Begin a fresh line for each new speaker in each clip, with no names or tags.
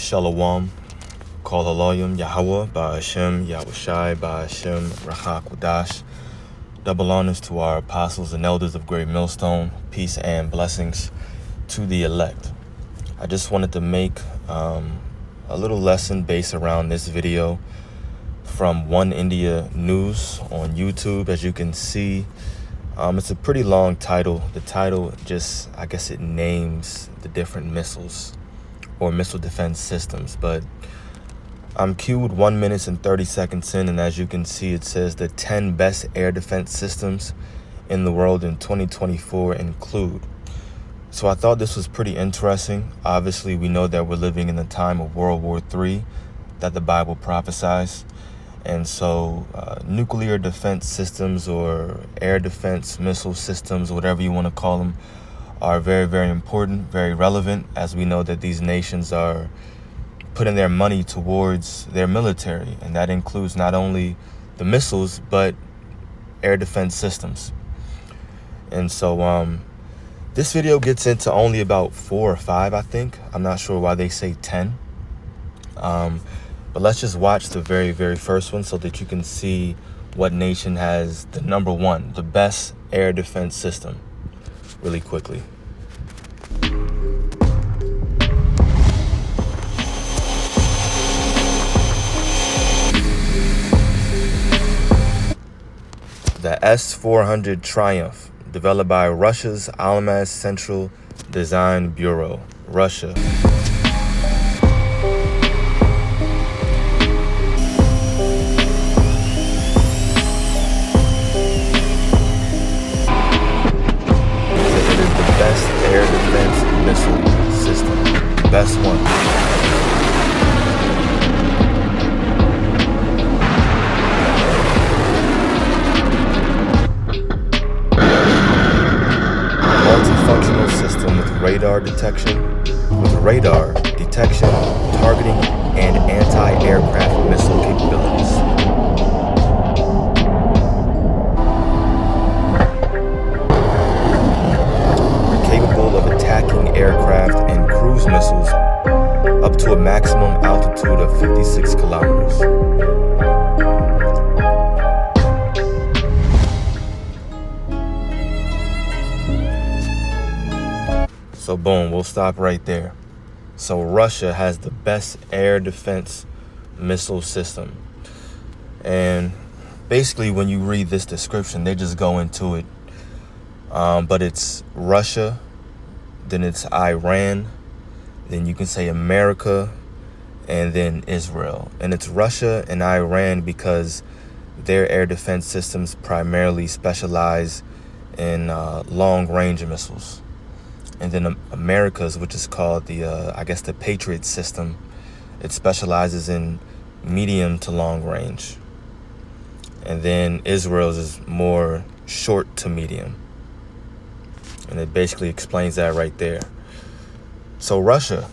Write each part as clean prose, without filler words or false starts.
Shalom, Kol Haloyim, Yahweh, Ba'ashem, Yahushai, Ba'ashem, Rachak Wadash. Double honors to our apostles and elders of Great Millstone. Peace and blessings to the elect. I just wanted to make a little lesson based around this video from One India News on YouTube. As you can see, it's a pretty long title. The title just, I guess it names the different missiles or missile defense systems, but I'm queued 1 minute and 30 seconds in, and as you can see, it says the 10 best air defense systems in the world in 2024 include. So I thought this was pretty interesting. Obviously, we know that we're living in the time of World War III that the Bible prophesies. And so nuclear defense systems or air defense missile systems, whatever you want to call them, are very, very important, very relevant, as we know that these nations are putting their money towards their military. And that includes not only the missiles, but air defense systems. And so this video gets into only about 4 or 5, I think. I'm not sure why they say 10. But let's just watch the very, very first one so that you can see what nation has the number one, the best air defense system, really quickly. The S-400 Triumph, developed by Russia's Almaz Central Design Bureau, Russia. Best air defense missile system. Best one. Multifunctional system with radar detection, targeting, and anti-aircraft missile capabilities. Attacking aircraft and cruise missiles up to a maximum altitude of 56 kilometers. So boom, we'll stop right there. So Russia has the best air defense missile system. And basically when you read this description, they just go into it. But it's Russia, then it's Iran, then you can say America, and then Israel. And it's Russia and Iran because their air defense systems primarily specialize in long-range missiles. And then America's, which is called the Patriot system, it specializes in medium to long range. And then Israel's is more short to medium. And it basically explains that right there. So Russia,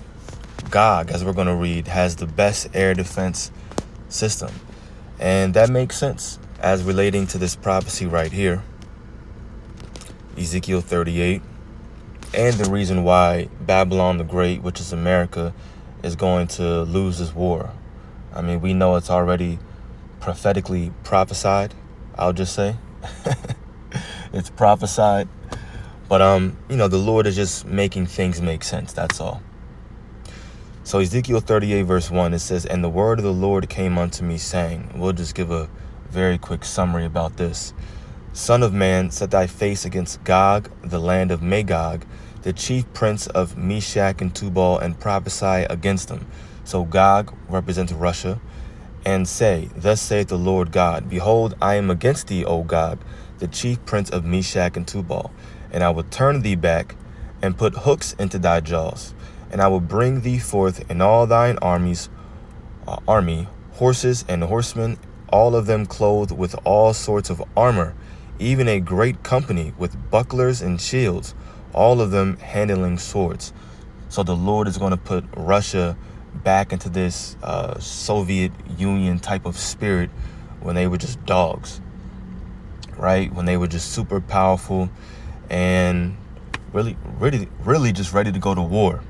Gog, as we're going to read, has the best air defense system. And that makes sense as relating to this prophecy right here, Ezekiel 38, and the reason why Babylon the Great, which is America, is going to lose this war. I mean, we know it's already prophetically prophesied, I'll just say. It's prophesied. But, the Lord is just making things make sense. That's all. So Ezekiel 38 verse 1, it says, "And the word of the Lord came unto me, saying," we'll just give a very quick summary about this. "Son of man, set thy face against Gog, the land of Magog, the chief prince of Meshach and Tubal, and prophesy against them." So Gog represents Russia. "And say, Thus saith the Lord God, Behold, I am against thee, O Gog, the chief prince of Meshach and Tubal. And I will turn thee back, and put hooks into thy jaws. And I will bring thee forth in all thine army, horses and horsemen, all of them clothed with all sorts of armor, even a great company with bucklers and shields, all of them handling swords." So the Lord is going to put Russia back into this Soviet Union type of spirit when they were just dogs, right? When they were just super powerful and really just ready to go to war.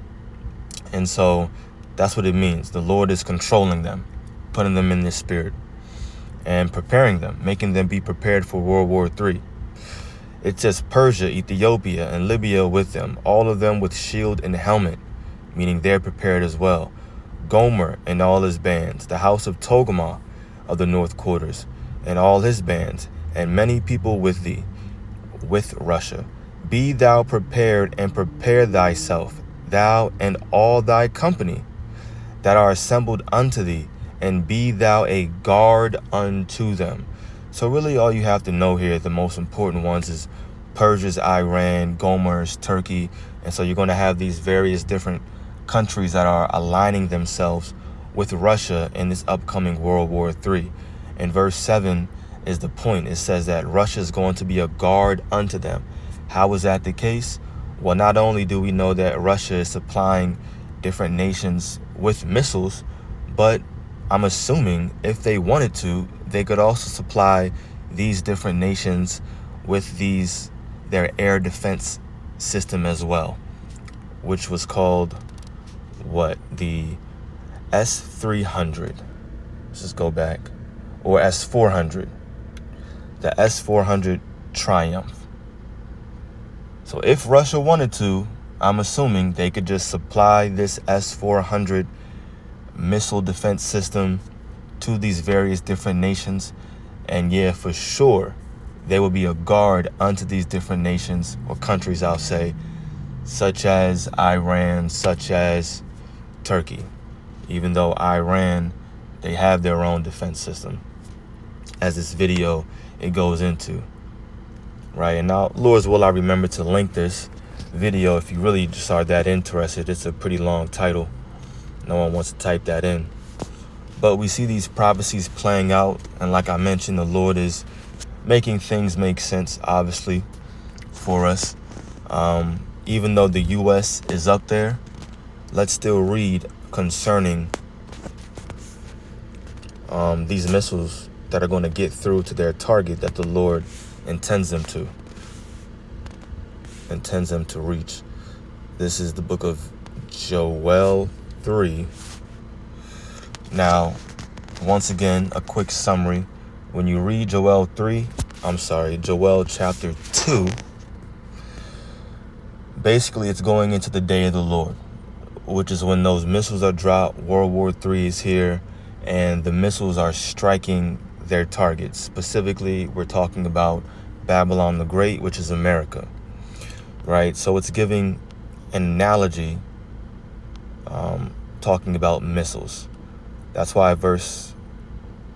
And so That's what it means. The Lord is controlling them, putting them in this spirit, and preparing them, making them be prepared for World War III. It says Persia, Ethiopia, and Libya with them, all of them with shield and helmet, meaning they're prepared as well. Gomer and all his bands, the house of Togarmah of the north quarters, and all his bands, and many people with thee, with Russia. Be thou prepared, and prepare thyself, thou and all thy company that are assembled unto thee, and be thou a guard unto them. So really all you have to know here, the most important ones, is Persia's Iran, Gomer's Turkey. And so you're going to have these various different countries that are aligning themselves with Russia in this upcoming World War III. And verse 7 is the point. It says that Russia is going to be a guard unto them. How is that the case? Well, not only do we know that Russia is supplying different nations with missiles, but I'm assuming if they wanted to, they could also supply these different nations with their air defense system as well, which was called what? The S-300. Let's just go back. Or S-400. The S-400 Triumph. So if Russia wanted to, I'm assuming they could just supply this S-400 missile defense system to these various different nations. And yeah, for sure, they will be a guard unto these different nations, or countries, I'll say, such as Iran, such as Turkey. Even though Iran, they have their own defense system, as this video, it goes into. Right, and now, Lord's will, I remember to link this video if you really just are that interested. It's a pretty long title. No one wants to type that in. But we see these prophecies playing out. And like I mentioned, the Lord is making things make sense, obviously, for us. Even though the U.S. is up there, let's still read concerning these missiles that are going to get through to their target that the Lord intends them to reach. This is the book of Joel 3. Now, once again, a quick summary. When you read Joel chapter 2, basically it's going into the day of the Lord, which is when those missiles are dropped. World War III is here, and the missiles are striking their targets. Specifically, we're talking about Babylon the Great, which is America, right? So it's giving an analogy, talking about missiles. That's why verse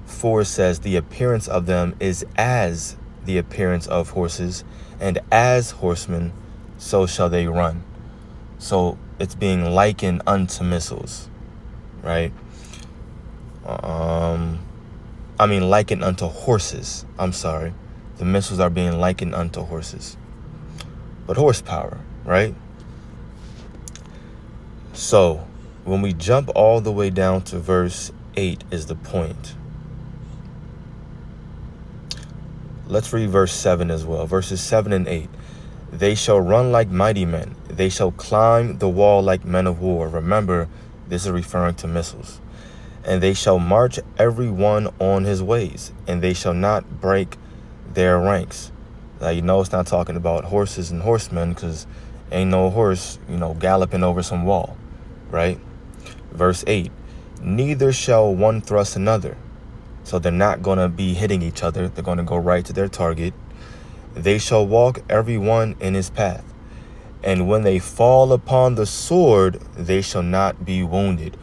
4 says, the appearance of them is as the appearance of horses, and as horsemen, so shall they run. So it's being likened unto missiles, right? Likened unto horses. I'm sorry. The missiles are being likened unto horses. But horsepower, right? So when we jump all the way down to verse 8 is the point. Let's read verse 7 as well. Verses 7 and 8. They shall run like mighty men. They shall climb the wall like men of war. Remember, this is referring to missiles. And they shall march every one on his ways, and they shall not break their ranks. Now, you know it's not talking about horses and horsemen, because ain't no horse, galloping over some wall, right? Verse 8, neither shall one thrust another. So they're not going to be hitting each other. They're going to go right to their target. They shall walk every one in his path. And when they fall upon the sword, they shall not be wounded.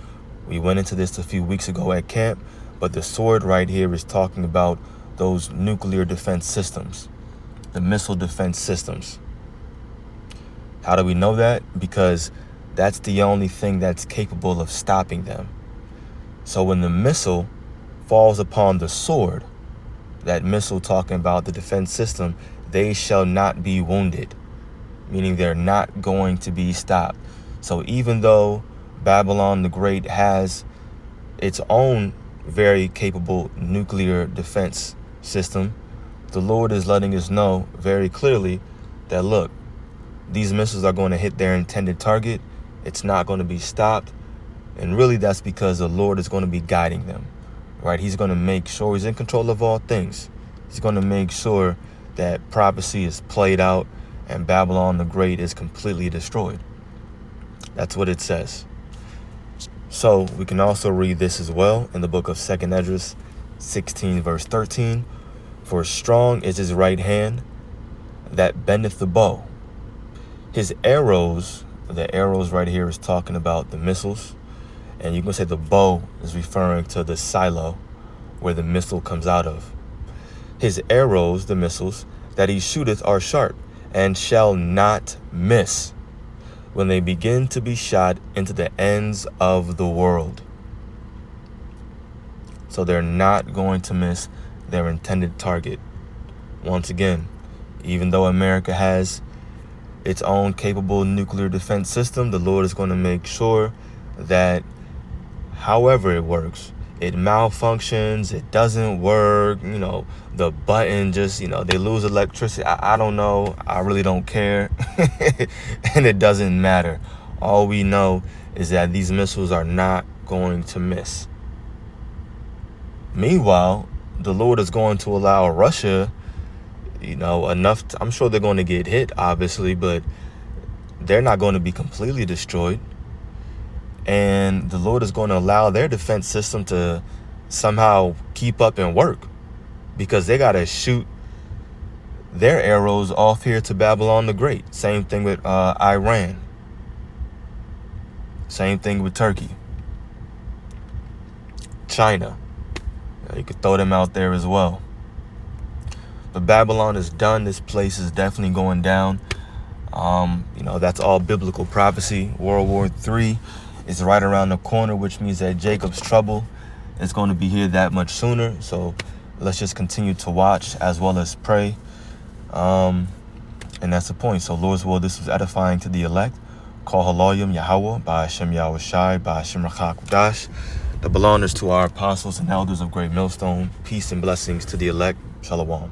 We went into this a few weeks ago at camp, but the sword right here is talking about those nuclear defense systems, the missile defense systems. How do we know that? Because that's the only thing that's capable of stopping them. So when the missile falls upon the sword, that missile talking about the defense system, they shall not be wounded, meaning they're not going to be stopped. So even though Babylon the Great has its own very capable nuclear defense system, the Lord is letting us know very clearly that, look, these missiles are going to hit their intended target. It's not going to be stopped. And really that's because the Lord is going to be guiding them, right? He's going to make sure he's in control of all things. He's going to make sure that prophecy is played out and Babylon the Great is completely destroyed. That's what it says. So we can also read this as well in the book of 2nd Esdras 16 verse 13. For strong is his right hand that bendeth the bow. His arrows, the arrows right here is talking about the missiles. And you can say the bow is referring to the silo where the missile comes out of. His arrows, the missiles, that he shooteth are sharp and shall not miss when they begin to be shot into the ends of the world. So they're not going to miss their intended target. Once again, even though America has its own capable nuclear defense system, the Lord is going to make sure that however it works, it malfunctions, it doesn't work, the button just, they lose electricity. I don't know. I really don't care. And it doesn't matter. All we know is that these missiles are not going to miss. Meanwhile, the Lord is going to allow Russia, enough. I'm sure they're going to get hit, obviously, but they're not going to be completely destroyed. And the Lord is going to allow their defense system to somehow keep up and work, because they got to shoot their arrows off here to Babylon the Great. Same thing with Iran. Same thing with Turkey. China. You could throw them out there as well. But Babylon is done. This place is definitely going down. That's all biblical prophecy. World War III is right around the corner, which means that Jacob's trouble is going to be here that much sooner. So let's just continue to watch as well as pray. And that's the point. So Lord's will, this was edifying to the elect. Call Haloyim Yahweh, by Hashem Yahweh Shai, by Hashem Rachakudash. The belongers to our apostles and elders of Great Millstone. Peace and blessings to the elect. Shalom.